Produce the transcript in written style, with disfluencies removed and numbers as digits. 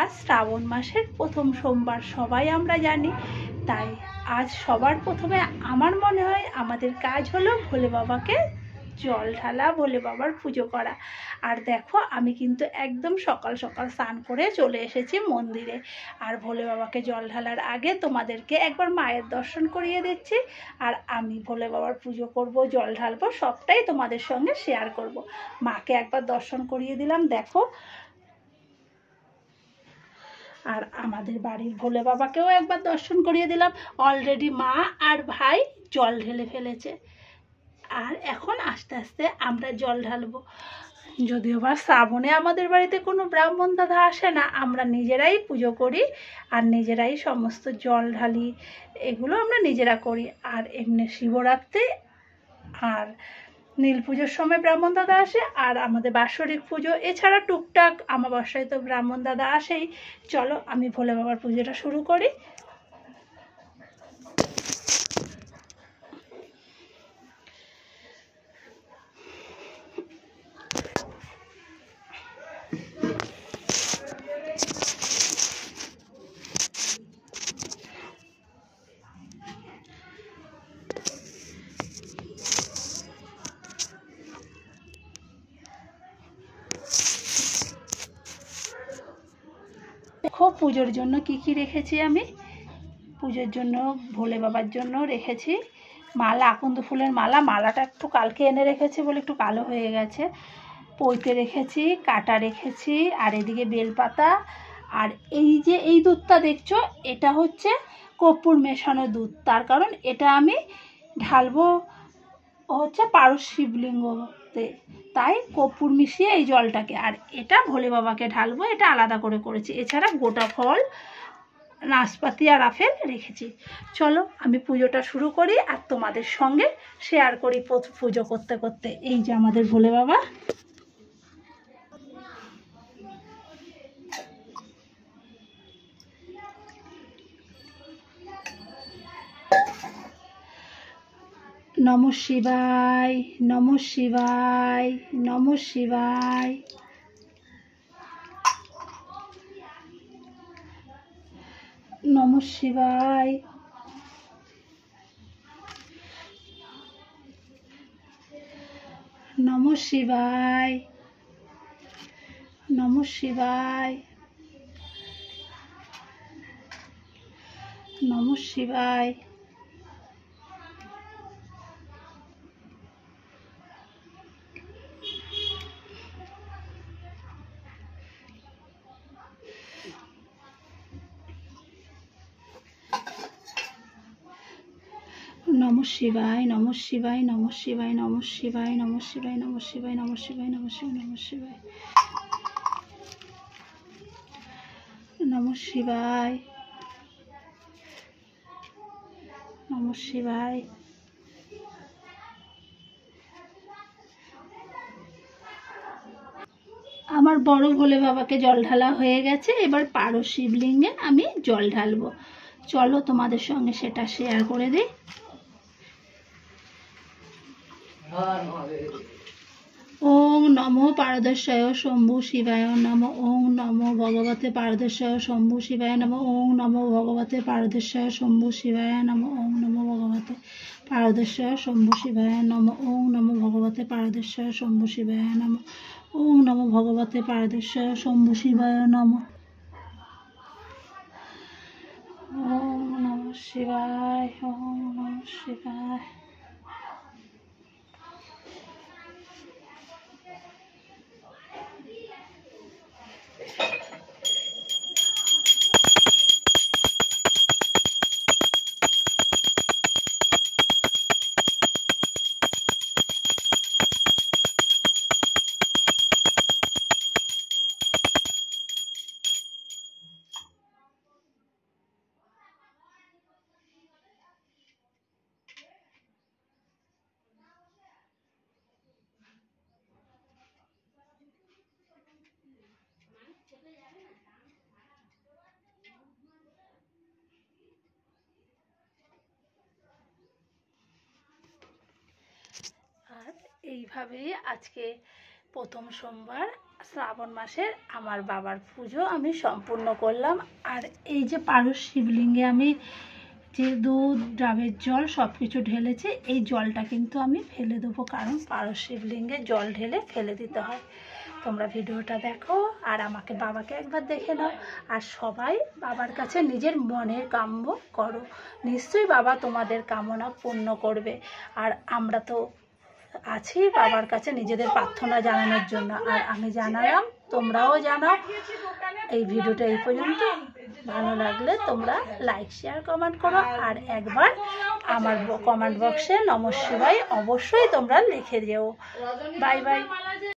আজ শ্রাবণ মাসের প্রথম সোমবার সবাই আমরা জানি। তাই আজ সবার প্রথমে আমার মনে হয় আমাদের কাজ হলো ভোলে বাবাকে জল ঢালা, ভোলে বাবার পুজো করা। আর দেখো আমি কিন্তু একদম সকাল সকাল স্নান করে চলে এসেছি মন্দিরে। আর ভোলে বাবাকে জল ঢালার আগে তোমাদেরকে একবার মায়ের দর্শন করিয়ে দিচ্ছি। আর আমি ভোলে বাবার পুজো করব, জল ঢালবো, সবটাই তোমাদের সঙ্গে শেয়ার করব। মাকে একবার দর্শন করিয়ে দিলাম, দেখো। আর আমাদের বাড়ির ভোলে বাবাকেও একবার দর্শন করিয়ে দিলাম। অলরেডি মা আর ভাই জল ঢেলে ফেলেছে। আর এখন আস্তে আস্তে আমরা জল ঢালবো। যদিও বা শ্রাবণে আমাদের বাড়িতে কোনো ব্রাহ্মণ দাদা আসে না, আমরা নিজেরাই পুজো করি আর নিজেরাই সমস্ত জল ঢালি, এগুলো আমরা নিজেরা করি। আর এমনি শিবরাত্রি আর নীল পুজোর সময় ব্রাহ্মণ দাদা আসে, আর আমাদের বাৎসরিক পুজো, এছাড়া টুকটাক আমাবস্যায় তো ব্রাহ্মণ দাদা আসেই। চলো আমি ভোলে বাবার পুজোটা শুরু করি। দেখো পুজোর জন্য কি কি রেখেছি আমি। পুজোর জন্য ভোলে বাবার জন্য রেখেছি মালা, আকন্দ ফুলের মালা। মালাটা একটু কালকে এনে রেখেছি বলে একটু কালো হয়ে গেছে। পইতে রেখেছি, কাটা রেখেছি, আর এদিকে বেলপাতা। আর এই যে এই দুধটা দেখছো, এটা হচ্ছে কর্পূর মেশানো দুধ। তার কারণ এটা আমি ঢালবো হচ্ছে পারস শিবলিঙ্গতে, তাই কর্পূর মিশিয়ে এই জলটাকে। আর এটা ভোলে বাবাকে ঢালবো, এটা আলাদা করে করেছি। এছাড়া গোটা ফল, নাশপাতি আর আপেল রেখেছি। চলো আমি পুজোটা শুরু করি আর তোমাদের সঙ্গে শেয়ার করি পুজো করতে করতে। এই যে আমাদের ভোলে বাবা। নমঃ শিবায়, নমঃ শিবায়, নমঃ শিবায়। নমঃ শিবায়। নমঃ শিবায়। নমঃ শিবায়। নমঃ শিবায়। নমঃ শিবায়, নমঃ শিবায়, নমঃ শিবায়, নমঃ শিবায়, নমঃ শিবায়, নমঃ শিবায়, নমঃ শিবায়, নমঃ শিবায়, নমঃ শিবায়, নমঃ শিবায়, নমঃ শিবায়। আমার বড় ভোলে বাবাকে জল ঢালা হয়ে গেছে, এবার পারস শিবলিঙ্গে আমি জল ঢালবো। চলো তোমাদের সঙ্গে সেটা শেয়ার করে দিই। ওং নমো পারদেশায় শম্ভু শিবায় নমঃ। ওং নমো ভগবতে পারদেশায় শম্ভু শিবায় নমঃ। ওং নমো ভগবতে পারদেশায় শম্ভু শিবায় নমঃ। ওং নমো ভগবতে পারদেশায় শম্ভু শিবায় নমঃ। ওং নমো ভগবতে পারদেশায় শম্ভু শিবায় নমঃ। ওং নমো ভগবতে পারদেশায় শম্ভু শিবায় নমঃ। ওং নমঃ শিবায়। ওং নমঃ শিবায়। আর এইভাবেই আজকে প্রথম সোমবার শ্রাবণ মাসের আমার বাবার পুজো আমি সম্পূর্ণ করলাম। আর এই যে পারস শিবলিঙ্গে আমি যে দুধ ডাবের জল সব কিছু ঢেলেছি, এই জলটা কিন্তু আমি ফেলে দেবো, কারণ পারস শিবলিঙ্গে জল ঢেলে ফেলে দিতে হয়। তোমরা ভিডিওটা দেখো আর আমাকে বাবাকে একবার দেখে নাও, আর সবাই বাবার কাছে নিজের মনের কাম্য করো, নিশ্চয়ই বাবা তোমাদের কামনা পূর্ণ করবে। আর আমরা তো আছি বাবার কাছে নিজেদের প্রার্থনা জানানোর জন্য, আর আমি জানালাম, তোমরাও জানাও। এই ভিডিওটা এই পর্যন্ত, ভালো লাগলে তোমরা লাইক শেয়ার কমেন্ট করো, আর একবার আমার কমেন্ট বক্সে নমঃ শিবায় অবশ্যই তোমরা লিখে দিও। Bye bye.